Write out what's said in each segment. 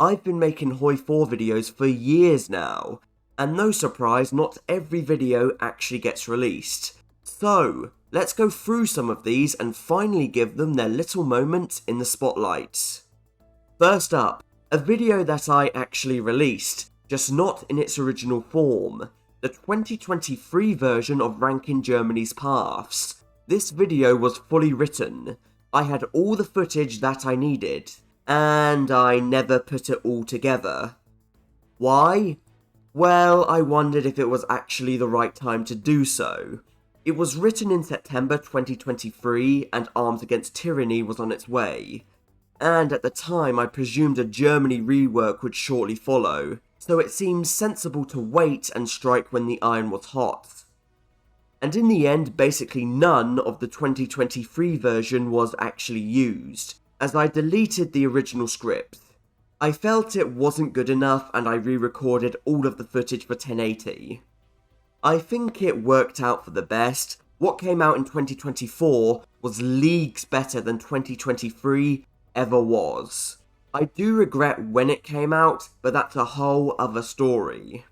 I've been making HOI4 videos for years now, and no surprise, not every video actually gets released. So, let's go through some of these and finally give them their little moment in the spotlight. First up, a video that I actually released, just not in its original form, the 2023 version of ranking Germany's paths. This video was fully written. I had all the footage that I needed, and I never put it all together. Why? Well, I wondered if it was actually the right time to do so. It was written in September 2023 and Arms Against Tyranny was on its way. And at the time I presumed a Germany rework would shortly follow, so it seemed sensible to wait and strike when the iron was hot. And in the end, basically none of the 2023 version was actually used, as I deleted the original script. I felt it wasn't good enough and I re-recorded all of the footage for 1080. I think it worked out for the best. What came out in 2024 was leagues better than 2023 ever was. I do regret when it came out, but that's a whole other story.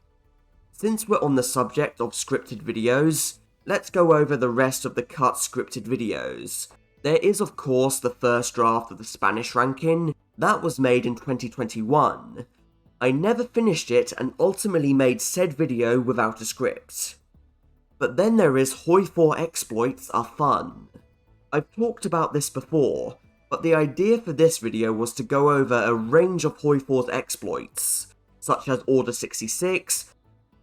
Since we're on the subject of scripted videos, let's go over the rest of the cut scripted videos. There is of course the first draft of the Spanish ranking, that was made in 2021. I never finished it and ultimately made said video without a script. But then there is HOI4 exploits are fun. I've talked about this before, but the idea for this video was to go over a range of HOI4's exploits, such as Order 66,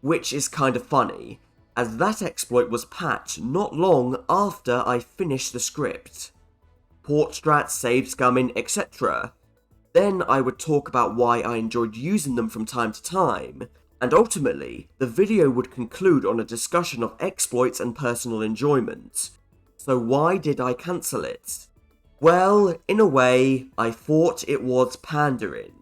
which is kind of funny, as that exploit was patched not long after I finished the script. Port strats, save scumming, etc. Then I would talk about why I enjoyed using them from time to time, and ultimately, the video would conclude on a discussion of exploits and personal enjoyment. So why did I cancel it? Well, in a way, I thought it was pandering.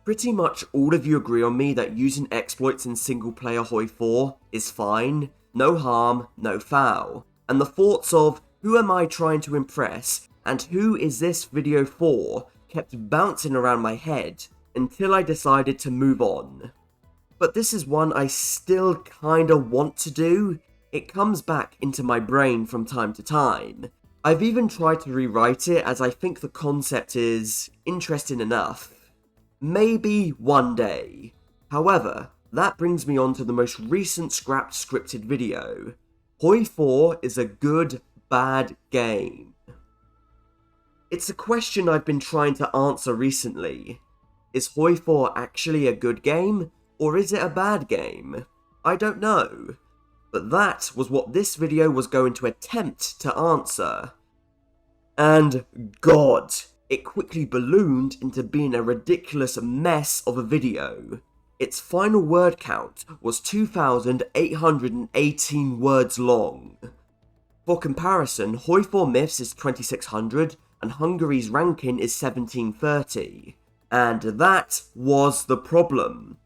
Pretty much all of you agree on me that using exploits in single player HOI4 is fine, no harm, no foul, and the thoughts of who am I trying to impress and who is this video for kept bouncing around my head until I decided to move on. But this is one I still kinda want to do. It comes back into my brain from time to time. I've even tried to rewrite it as I think the concept is interesting enough. Maybe one day. However, that brings me on to the most recent scrapped scripted video. HOI4 is a good, bad game. It's a question I've been trying to answer recently. Is HOI4 actually a good game, or is it a bad game? I don't know. But that was what this video was going to attempt to answer. And God, it quickly ballooned into being a ridiculous mess of a video. Its final word count was 2,818 words long. For comparison, HOI4 Myths is 2,600 and Hungary's ranking is 1,730. And that was the problem.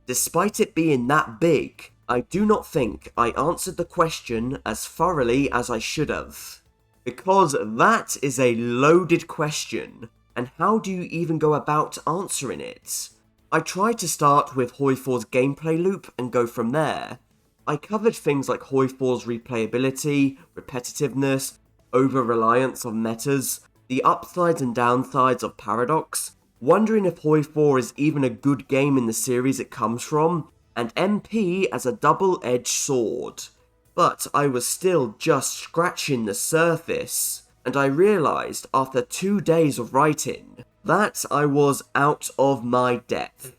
Despite it being that big, I do not think I answered the question as thoroughly as I should have. Because that is a loaded question, and how do you even go about answering it? I tried to start with HOI4's gameplay loop and go from there. I covered things like HOI4's replayability, repetitiveness, over-reliance on metas, the upsides and downsides of Paradox, wondering if HOI4 is even a good game in the series it comes from, and MP as a double-edged sword. But I was still just scratching the surface, and I realised after 2 days of writing that I was out of my depth.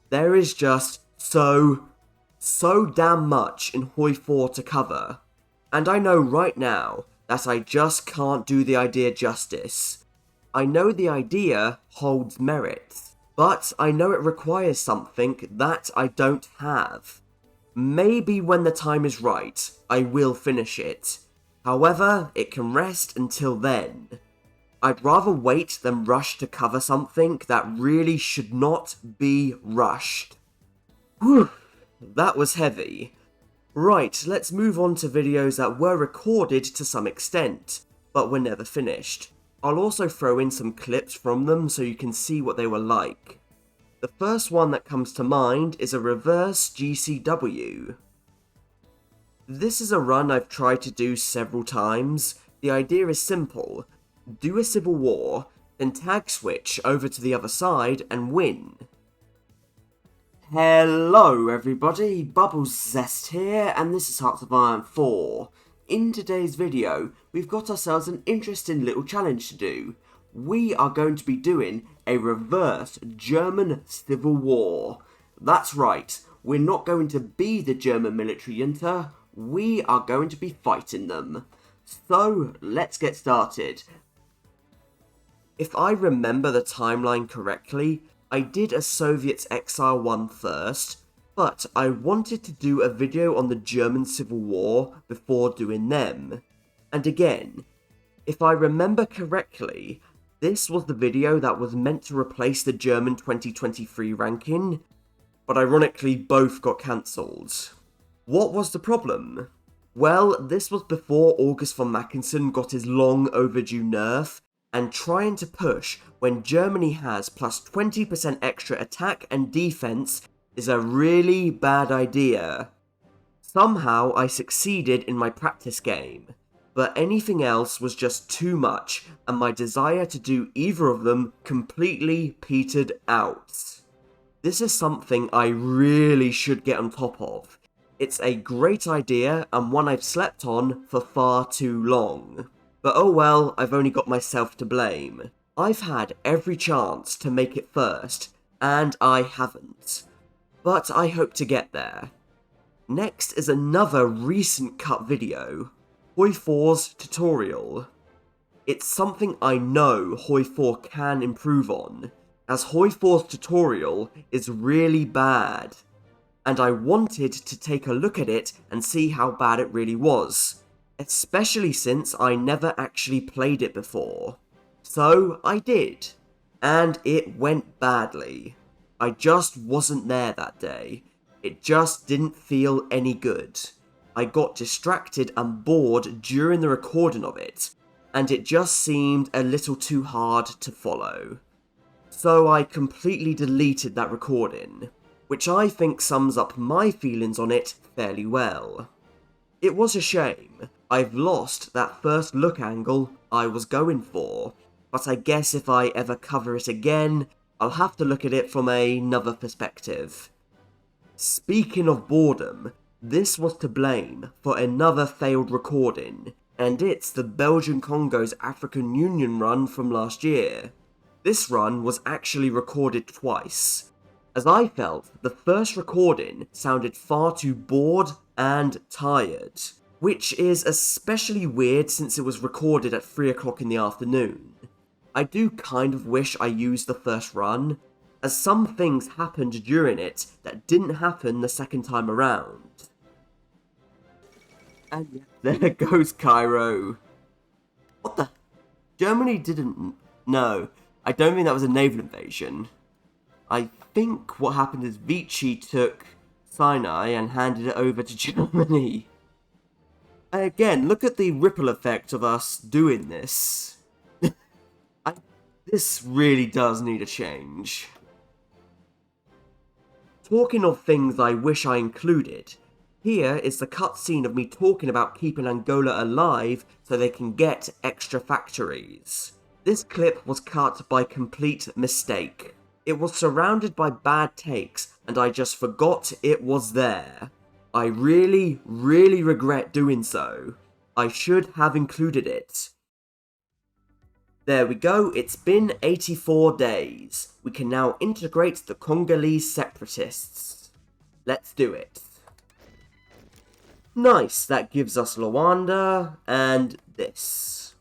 There is just so damn much in HOI4 to cover, and I know right now that I just can't do the idea justice. I know the idea holds merit, but I know it requires something that I don't have. Maybe when the time is right, I will finish it. However, it can rest until then. I'd rather wait than rush to cover something that really should not be rushed. Whew, that was heavy. Right, let's move on to videos that were recorded to some extent, but were never finished. I'll also throw in some clips from them so you can see what they were like. The first one that comes to mind is a reverse GCW. This is a run I've tried to do several times. The idea is simple: do a civil war, then tag switch over to the other side and win. Hello everybody, Bubbles Zest here, and this is Hearts of Iron 4. In today's video, we've got ourselves an interesting little challenge to do. We are going to be doing a reverse German civil war. That's right, we're not going to be the German military junta, we are going to be fighting them. So, let's get started. If I remember the timeline correctly, I did a Soviets Exile one first, but I wanted to do a video on the German Civil War before doing them. And again, if I remember correctly, this was the video that was meant to replace the German 2023 ranking, but ironically both got cancelled. What was the problem? Well, this was before August von Mackensen got his long overdue nerf, and trying to push when Germany has plus 20% extra attack and defense is a really bad idea. Somehow I succeeded in my practice game, but anything else was just too much, and my desire to do either of them completely petered out. This is something I really should get on top of. It's a great idea and one I've slept on for far too long. But oh well, I've only got myself to blame. I've had every chance to make it first, and I haven't. But I hope to get there. Next is another recent cut video, HOI4's tutorial. It's something I know HOI4 can improve on, as HOI4's tutorial is really bad, and I wanted to take a look at it and see how bad it really was, especially since I never actually played it before. So I did, and it went badly. I just wasn't there that day. It just didn't feel any good. I got distracted and bored during the recording of it, and it just seemed a little too hard to follow. So I completely deleted that recording, which I think sums up my feelings on it fairly well. It was a shame. I've lost that first look angle I was going for, but I guess if I ever cover it again, I'll have to look at it from another perspective. Speaking of boredom, this was to blame for another failed recording, and it's the Belgian Congo's African Union run from last year. This run was actually recorded twice, as I felt the first recording sounded far too bored and tired, which is especially weird since it was recorded at 3 o'clock in the afternoon. I do kind of wish I used the first run, as some things happened during it that didn't happen the second time around. And there goes Cairo. What the? Germany didn't... No, I don't think that was a naval invasion. I think what happened is Vichy took Sinai and handed it over to Germany. Again, look at the ripple effect of us doing this. This really does need a change. Talking of things I wish I included, here is the cutscene of me talking about keeping Angola alive so they can get extra factories. This clip was cut by complete mistake. It was surrounded by bad takes, and I just forgot it was there. I really regret doing so. I should have included it. There we go, it's been 84 days. We can now integrate the Congolese separatists. Let's do it. Nice, that gives us Luanda, and this.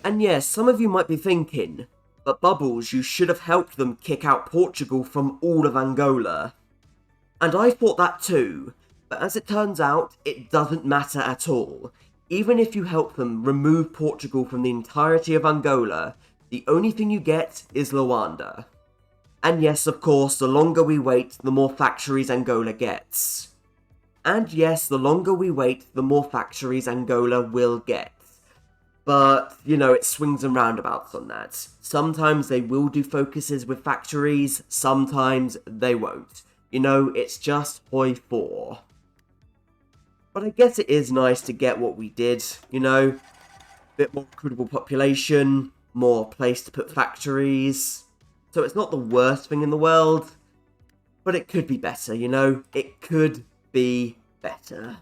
And yes, some of you might be thinking, but Bubbles, you should have helped them kick out Portugal from all of Angola. And I thought that too, but as it turns out, it doesn't matter at all. Even if you help them remove Portugal from the entirety of Angola, the only thing you get is Luanda. And yes, of course, the longer we wait, the more factories Angola gets. And yes, the longer we wait, the more factories Angola will get. But, you know, it swings and roundabouts on that. Sometimes they will do focuses with factories, sometimes they won't. You know, it's just HOI4. But I guess it is nice to get what we did, you know? Bit more recruitable population, more place to put factories. So it's not the worst thing in the world, but it could be better, you know? It could be better.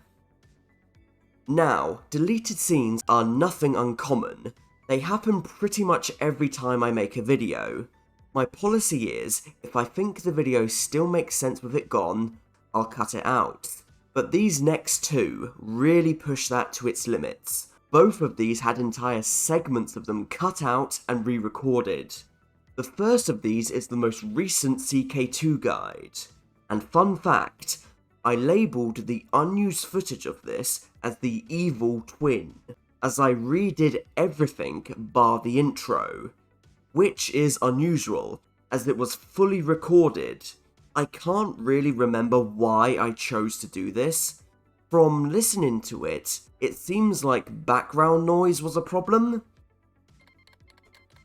Now, deleted scenes are nothing uncommon. They happen pretty much every time I make a video. My policy is, if I think the video still makes sense with it gone, I'll cut it out. But these next two really push that to its limits. Both of these had entire segments of them cut out and re-recorded. The first of these is the most recent CK2 guide. And fun fact, I labelled the unused footage of this as the evil twin, as I redid everything bar the intro, which is unusual, as it was fully recorded. I can't really remember why I chose to do this. From listening to it, it seems like background noise was a problem.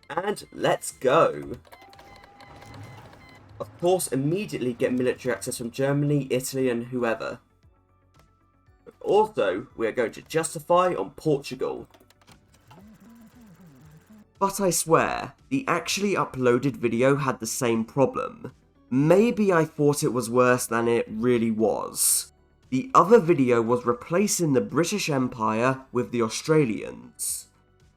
And let's go. Of course, immediately get military access from Germany, Italy and whoever. But also, we are going to justify on Portugal. But I swear, the actually uploaded video had the same problem. Maybe I thought it was worse than it really was. The other video was replacing the British Empire with the Australians.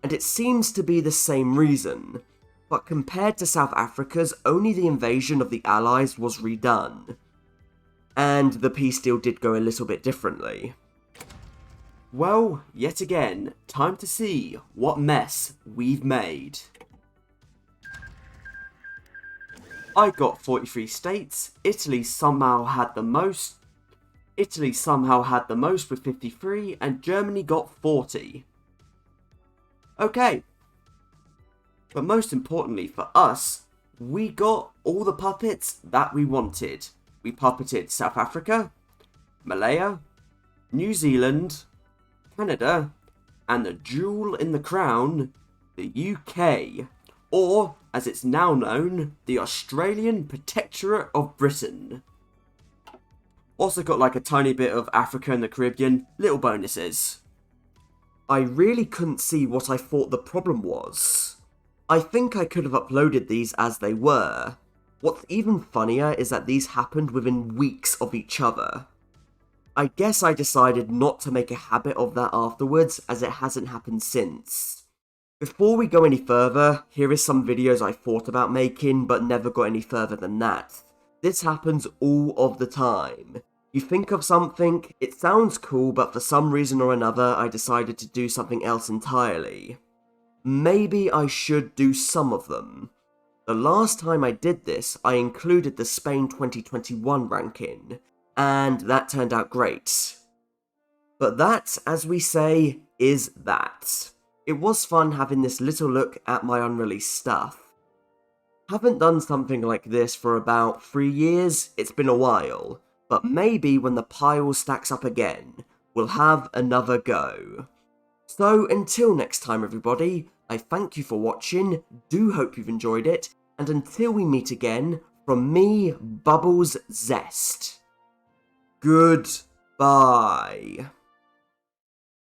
And it seems to be the same reason. But compared to South Africa's, only the invasion of the Allies was redone. And the peace deal did go a little bit differently. Well, yet again, time to see what mess we've made. I got 43 states, Italy somehow had the most with 53, and Germany got 40. Okay. But most importantly for us, we got all the puppets that we wanted. We puppeted South Africa, Malaya, New Zealand, Canada, and the jewel in the crown, the UK, or, as it's now known, the Australian Protectorate of Britain. Also got like a tiny bit of Africa and the Caribbean, little bonuses. I really couldn't see what I thought the problem was. I think I could have uploaded these as they were. What's even funnier is that these happened within weeks of each other. I guess I decided not to make a habit of that afterwards, as it hasn't happened since. Before we go any further, here is some videos I thought about making, but never got any further than that. This happens all of the time. You think of something, it sounds cool, but for some reason or another, I decided to do something else entirely. Maybe I should do some of them. The last time I did this, I included the Spain 2021 ranking, and that turned out great. But that, as we say, is that. It was fun having this little look at my unreleased stuff. Haven't done something like this for about 3 years, it's been a while, but maybe when the pile stacks up again, we'll have another go. So until next time everybody, I thank you for watching, do hope you've enjoyed it, and until we meet again, from me, Bubbles Zest. Goodbye.